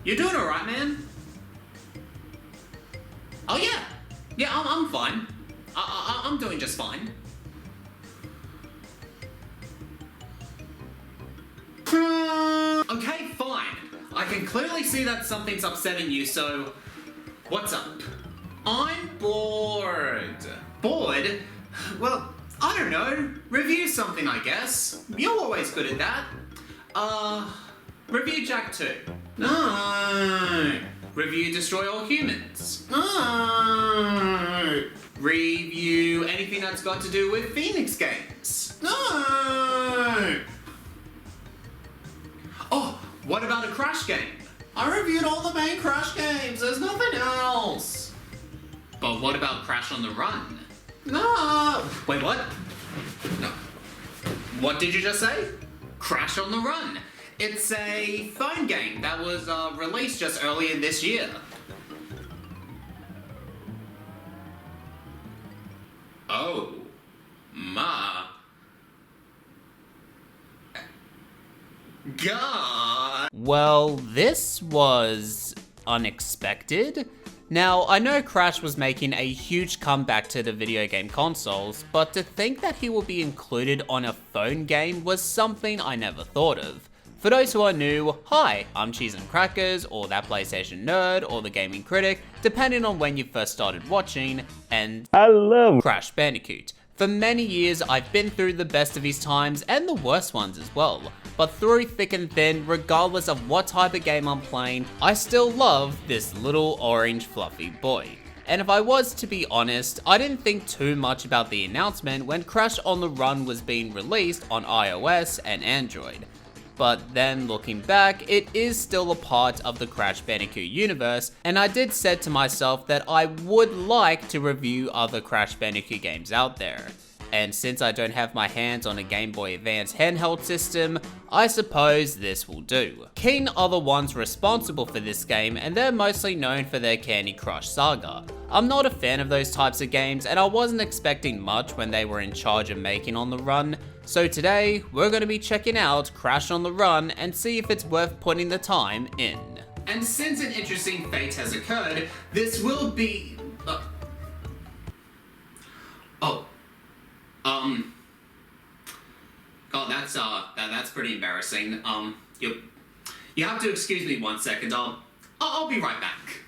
You doing alright, man? Oh yeah. Yeah, I'm fine. I'm doing just fine. Okay, fine. I can clearly see that something's upsetting you, so what's up? I'm bored. Bored? Well, I don't know. Review something, I guess. You're always good at that. Review Jack 2. No. Review Destroy All Humans. No. Review anything that's got to do with Phoenix games. No. Oh, what about a Crash game? I reviewed all the main Crash games. There's nothing else. But what about Crash on the Run? No. Wait, what? No. What did you just say? Crash on the Run. It's a phone game that was released just earlier this year. Oh. Ma. God. Well, this was unexpected. Now, I know Crash was making a huge comeback to the video game consoles, but to think that he will be included on a phone game was something I never thought of. For those who are new, hi, I'm Cheese and Crackers, or that PlayStation Nerd, or the Gaming Critic, depending on when you first started watching, and I love Crash Bandicoot. For many years, I've been through the best of his times and the worst ones as well. But through thick and thin, regardless of what type of game I'm playing, I still love this little orange fluffy boy. And if I was to be honest, I didn't think too much about the announcement when Crash on the Run was being released on iOS and Android. But then looking back, it is still a part of the Crash Bandicoot universe, and I did said to myself that I would like to review other Crash Bandicoot games out there. And since I don't have my hands on a Game Boy Advance handheld system, I suppose this will do. Keen are the ones responsible for this game, and they're mostly known for their Candy Crush saga. I'm not a fan of those types of games, and I wasn't expecting much when they were in charge of making On the Run, so today, we're going to be checking out Crash on the Run and see if it's worth putting the time in. And since an interesting fate has occurred, this will be... God, that's pretty embarrassing. You have to excuse me 1 second. I'll be right back.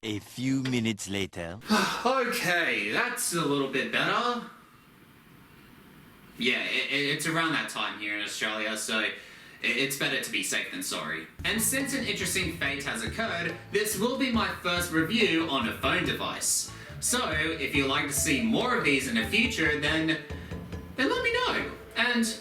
A few minutes later. Okay, that's a little bit better. Yeah, it's around that time here in Australia, so it's better to be safe than sorry. And since an interesting fate has occurred, this will be my first review on a phone device. So, if you'd like to see more of these in the future, then let me know, and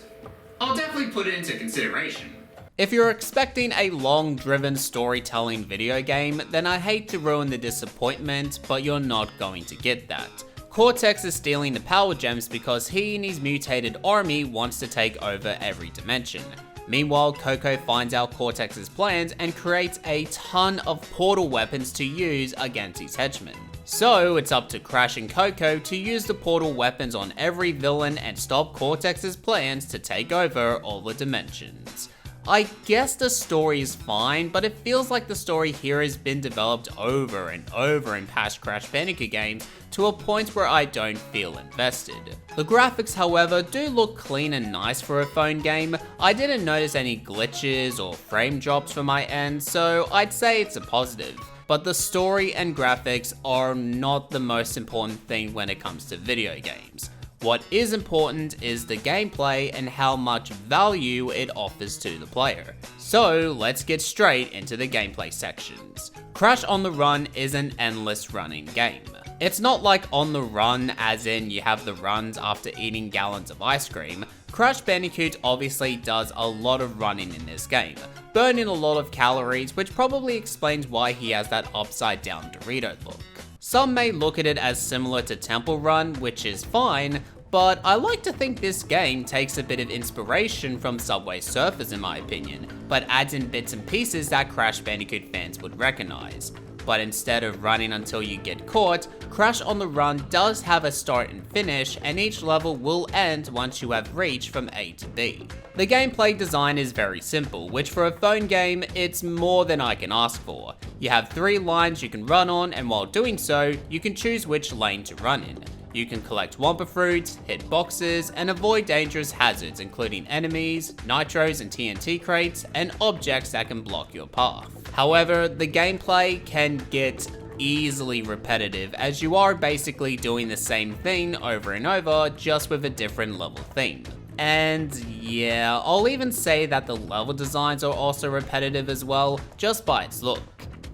I'll definitely put it into consideration. If you're expecting a long-driven storytelling video game, then I hate to ruin the disappointment, but you're not going to get that. Cortex is stealing the power gems because he and his mutated army wants to take over every dimension. Meanwhile, Coco finds out Cortex's plans and creates a ton of portal weapons to use against his henchmen. So it's up to Crash and Coco to use the portal weapons on every villain and stop Cortex's plans to take over all the dimensions. I guess the story is fine, but it feels like the story here has been developed over and over in past Crash Bandicoot games to a point where I don't feel invested. The graphics, however, do look clean and nice for a phone game. I didn't notice any glitches or frame drops from my end, so I'd say it's a positive. But the story and graphics are not the most important thing when it comes to video games. What is important is the gameplay and how much value it offers to the player. So let's get straight into the gameplay sections. Crash on the Run is an endless running game. It's not like On the Run as in you have the runs after eating gallons of ice cream. Crash Bandicoot obviously does a lot of running in this game, burning a lot of calories, which probably explains why he has that upside down Dorito look. Some may look at it as similar to Temple Run, which is fine, but I like to think this game takes a bit of inspiration from Subway Surfers in my opinion, but adds in bits and pieces that Crash Bandicoot fans would recognize. but instead of running until you get caught, Crash on the Run does have a start and finish, and each level will end once you have reached from A to B. The gameplay design is very simple, which for a phone game, it's more than I can ask for. You have 3 lines you can run on, and while doing so, you can choose which lane to run in. You can collect Wumpa Fruits, hit boxes, and avoid dangerous hazards including enemies, nitros and TNT crates, and objects that can block your path. However, the gameplay can get easily repetitive as you are basically doing the same thing over and over, just with a different level theme. And yeah, I'll even say that the level designs are also repetitive as well, just by its look.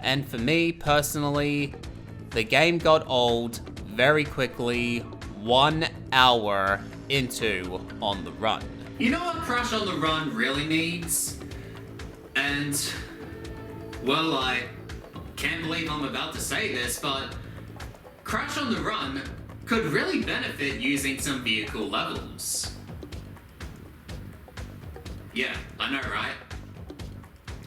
And for me personally, the game got old very quickly 1 hour into On the Run. You know what Crash on the Run really needs? And, well, I can't believe I'm about to say this, but Crash on the Run could really benefit using some vehicle levels. Yeah, I know, right?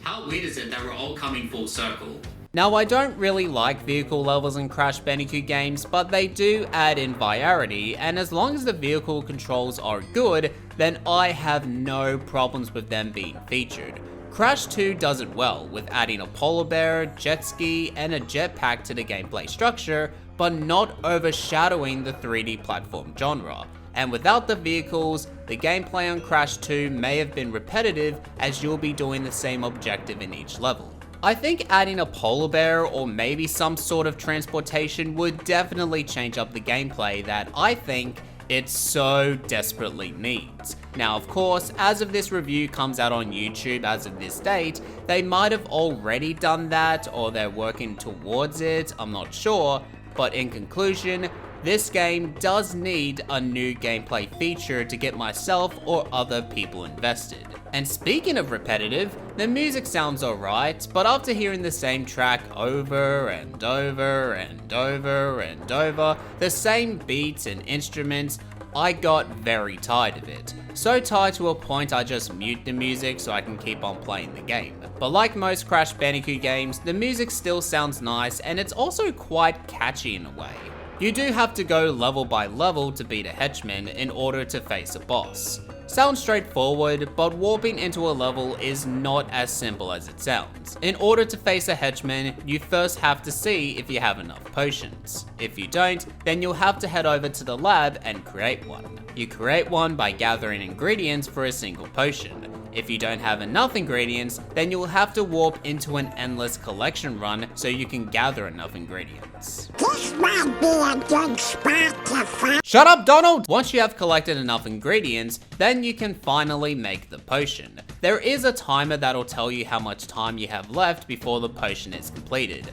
How weird is it that we're all coming full circle? Now, I don't really like vehicle levels in Crash Bandicoot games, but they do add in variety, and as long as the vehicle controls are good, then I have no problems with them being featured. Crash 2 does it well, with adding a polar bear, jet ski, and a jetpack to the gameplay structure, but not overshadowing the 3D platform genre. And without the vehicles, the gameplay on Crash 2 may have been repetitive, as you'll be doing the same objective in each level. I think adding a polar bear or maybe some sort of transportation would definitely change up the gameplay that I think it so desperately needs. Now, of course, as of this review comes out on YouTube as of this date, they might have already done that or they're working towards it, I'm not sure, but in conclusion, this game does need a new gameplay feature to get myself or other people invested. And speaking of repetitive, the music sounds alright, but after hearing the same track over and over and over and over, the same beats and instruments, I got very tired of it. So tired to a point I just mute the music so I can keep on playing the game. But like most Crash Bandicoot games, the music still sounds nice and it's also quite catchy in a way. You do have to go level by level to beat a henchman in order to face a boss. Sounds straightforward, but warping into a level is not as simple as it sounds. In order to face a henchman, you first have to see if you have enough potions. If you don't, then you'll have to head over to the lab and create one. You create one by gathering ingredients for a single potion. If you don't have enough ingredients, then you'll have to warp into an endless collection run so you can gather enough ingredients. This might be a good spot to find. Shut up, Donald! Once you have collected enough ingredients, then you can finally make the potion. There is a timer that'll tell you how much time you have left before the potion is completed.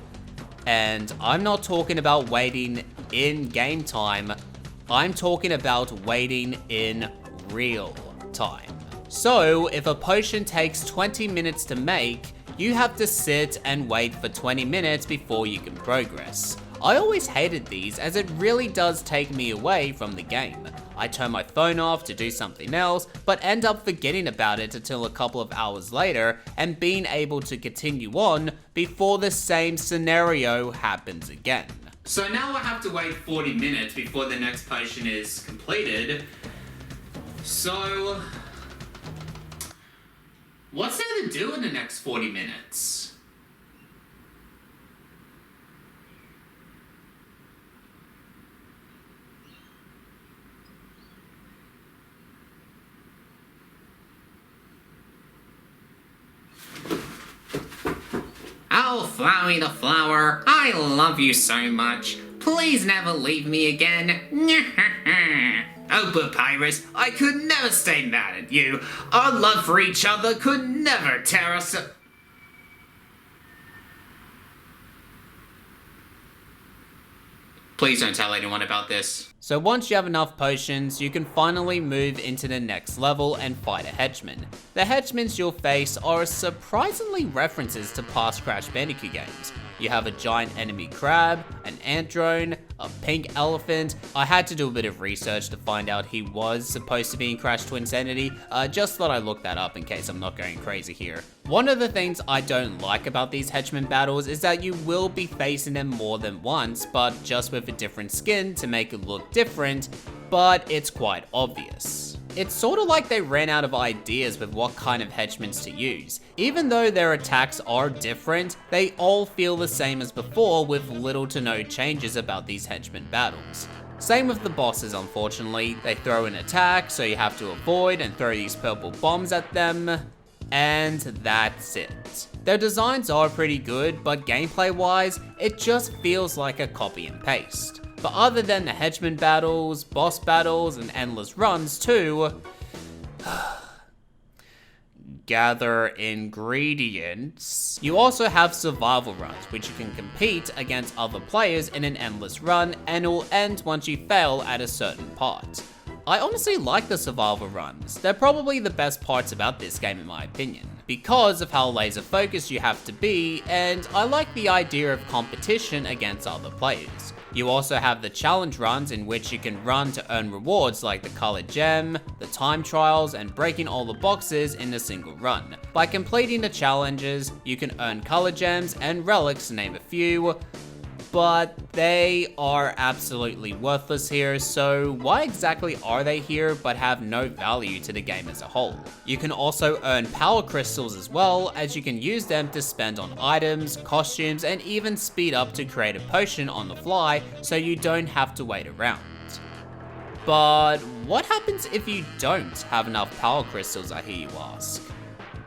And I'm not talking about waiting in game time, I'm talking about waiting in real time. So, if a potion takes 20 minutes to make, you have to sit and wait for 20 minutes before you can progress. I always hated these as it really does take me away from the game. I turn my phone off to do something else, but end up forgetting about it until a couple of hours later and being able to continue on before the same scenario happens again. So now I have to wait 40 minutes before the next potion is completed. So, what's there to do in the next 40 minutes? Oh, Flowey the Flower, I love you so much. Please never leave me again. Oh, Papyrus, I could never stay mad at you. Our love for each other could never tear us apart. Please don't tell anyone about this. So once you have enough potions, you can finally move into the next level and fight a henchman. The henchmans you'll face are surprisingly references to past Crash Bandicoot games. You have a giant enemy crab, an ant drone, a pink elephant. I had to do a bit of research to find out he was supposed to be in Crash Twinsanity. Just thought I'd look that up in case I'm not going crazy here. One of the things I don't like about these henchman battles is that you will be facing them more than once, but just with a different skin to make it look different, but it's quite obvious. It's sort of like they ran out of ideas with what kind of henchmans to use. Even though their attacks are different, they all feel the same as before with little to no changes about these henchman battles. Same with the bosses, unfortunately. They throw an attack, so you have to avoid and throw these purple bombs at them, and that's it. Their designs are pretty good, but gameplay-wise, it just feels like a copy and paste. But other than the henchman battles, boss battles, and endless runs too, gather ingredients. You also have survival runs, which you can compete against other players in an endless run, and it will end once you fail at a certain part. I honestly like the survival runs. They're probably the best parts about this game in my opinion, because of how laser focused you have to be, and I like the idea of competition against other players. You also have the challenge runs in which you can run to earn rewards like the colored gem, the time trials, and breaking all the boxes in a single run. By completing the challenges, you can earn color gems and relics to name a few, but they are absolutely worthless here, so why exactly are they here but have no value to the game as a whole? You can also earn power crystals as well, as you can use them to spend on items, costumes, and even speed up to create a potion on the fly so you don't have to wait around. But what happens if you don't have enough power crystals, I hear you ask?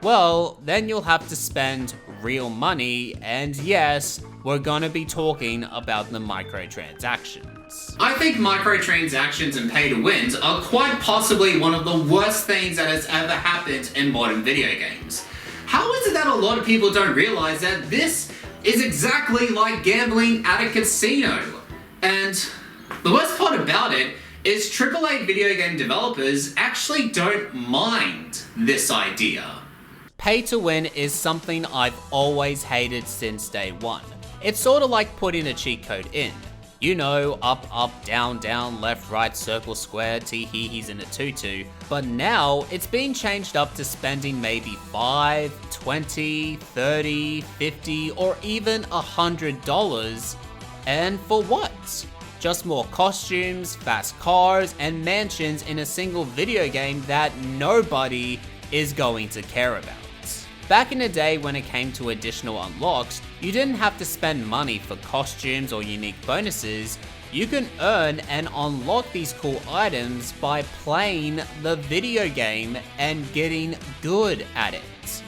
Well, then you'll have to spend real money, and yes, we're gonna be talking about the microtransactions. I think microtransactions and pay to wins are quite possibly one of the worst things that has ever happened in modern video games. How is it that a lot of people don't realize that this is exactly like gambling at a casino? And the worst part about it is AAA video game developers actually don't mind this idea. Pay to win is something I've always hated since day one. It's sort of like putting a cheat code in. You know, up, up, down, down, left, right, circle, square, tee-hee-hees in a tutu. But now, it's being changed up to spending maybe $5, $20, $30, $50, or even $100. And for what? Just more costumes, fast cars, and mansions in a single video game that nobody is going to care about. Back in the day when it came to additional unlocks, you didn't have to spend money for costumes or unique bonuses. You can earn and unlock these cool items by playing the video game and getting good at it.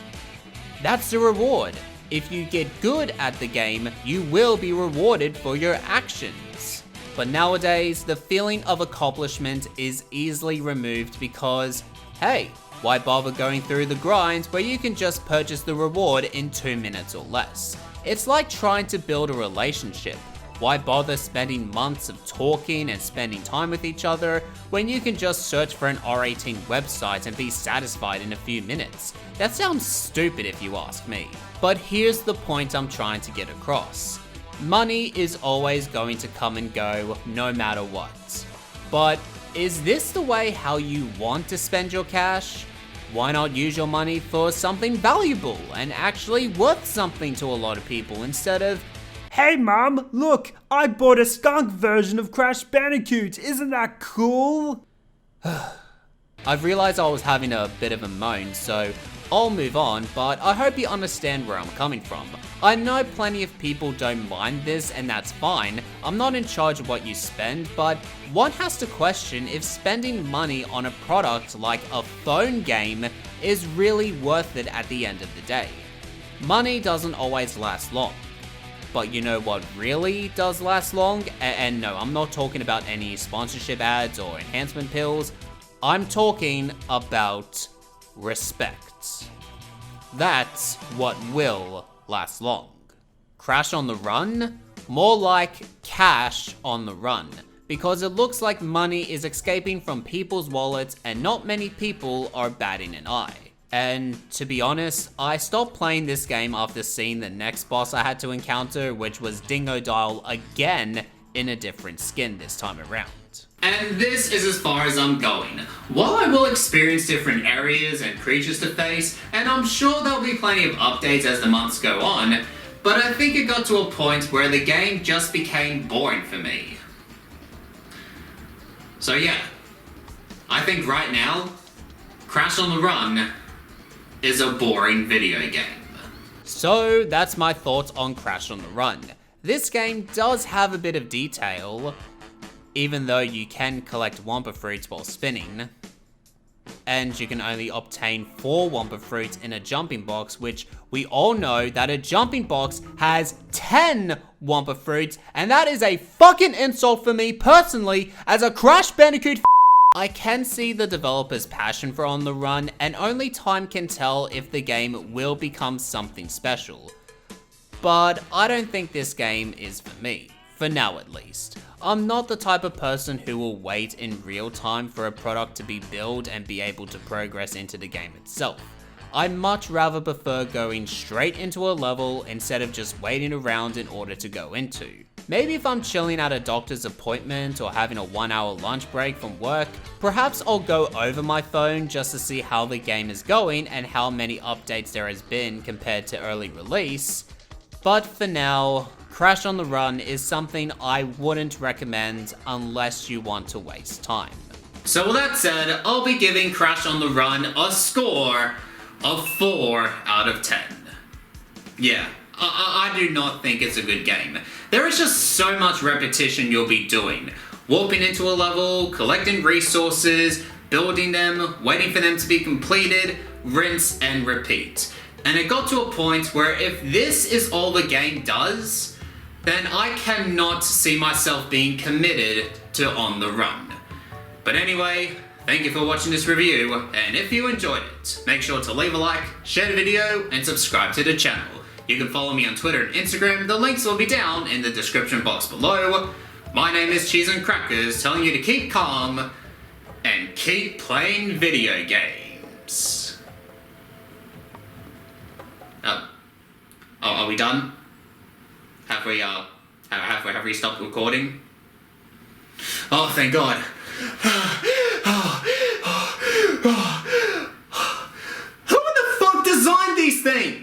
That's the reward. If you get good at the game, you will be rewarded for your actions. But nowadays, the feeling of accomplishment is easily removed because, hey, why bother going through the grind where you can just purchase the reward in 2 minutes or less? It's like trying to build a relationship. Why bother spending months of talking and spending time with each other when you can just search for an R18 website and be satisfied in a few minutes? That sounds stupid if you ask me. But here's the point I'm trying to get across. Money is always going to come and go no matter what. But is this the way how you want to spend your cash? Why not use your money for something valuable and actually worth something to a lot of people instead of, "Hey mom, look, I bought a skunk version of Crash Bandicoot, isn't that cool?" I've realized I was having a bit of a moan, so I'll move on, but I hope you understand where I'm coming from. I know plenty of people don't mind this, and that's fine. I'm not in charge of what you spend, but one has to question if spending money on a product like a phone game is really worth it at the end of the day. Money doesn't always last long. But you know what really does last long? And no, I'm not talking about any sponsorship ads or enhancement pills. I'm talking about respect. That's what will last long. Crash on the run? More like cash on the run, because it looks like money is escaping from people's wallets and not many people are batting an eye. And to be honest, I stopped playing this game after seeing the next boss I had to encounter, which was Dingo Dial again in a different skin this time around. And this is as far as I'm going. While I will experience different areas and creatures to face, and I'm sure there'll be plenty of updates as the months go on, but I think it got to a point where the game just became boring for me. So yeah, I think right now, Crash on the Run is a boring video game. So that's my thoughts on Crash on the Run. This game does have a bit of detail, even though you can collect Wumpa Fruits while spinning, and you can only obtain 4 Wumpa Fruits in a jumping box, which we all know that a jumping box has 10 Wumpa Fruits, and that is a fucking insult for me personally as a Crash Bandicoot. I can see the developer's passion for On the Run, and only time can tell if the game will become something special. But I don't think this game is for me, for now at least. I'm not the type of person who will wait in real time for a product to be built and be able to progress into the game itself. I'd much rather prefer going straight into a level instead of just waiting around in order to go into. Maybe if I'm chilling at a doctor's appointment or having a 1-hour lunch break from work, perhaps I'll go over my phone just to see how the game is going and how many updates there has been compared to early release. But for now, Crash on the Run is something I wouldn't recommend unless you want to waste time. So with that said, I'll be giving Crash on the Run a score of 4 out of 10. Yeah, I do not think it's a good game. There is just so much repetition you'll be doing. Warping into a level, collecting resources, building them, waiting for them to be completed, rinse and repeat. And it got to a point where if this is all the game does, then I cannot see myself being committed to On the Run. But anyway, thank you for watching this review, and if you enjoyed it, make sure to leave a like, share the video, and subscribe to the channel. You can follow me on Twitter and Instagram, the links will be down in the description box below. My name is Cheese and Crackers, telling you to keep calm and keep playing video games. Are we done? Have we stopped recording? Oh, thank God. Who the fuck designed these things?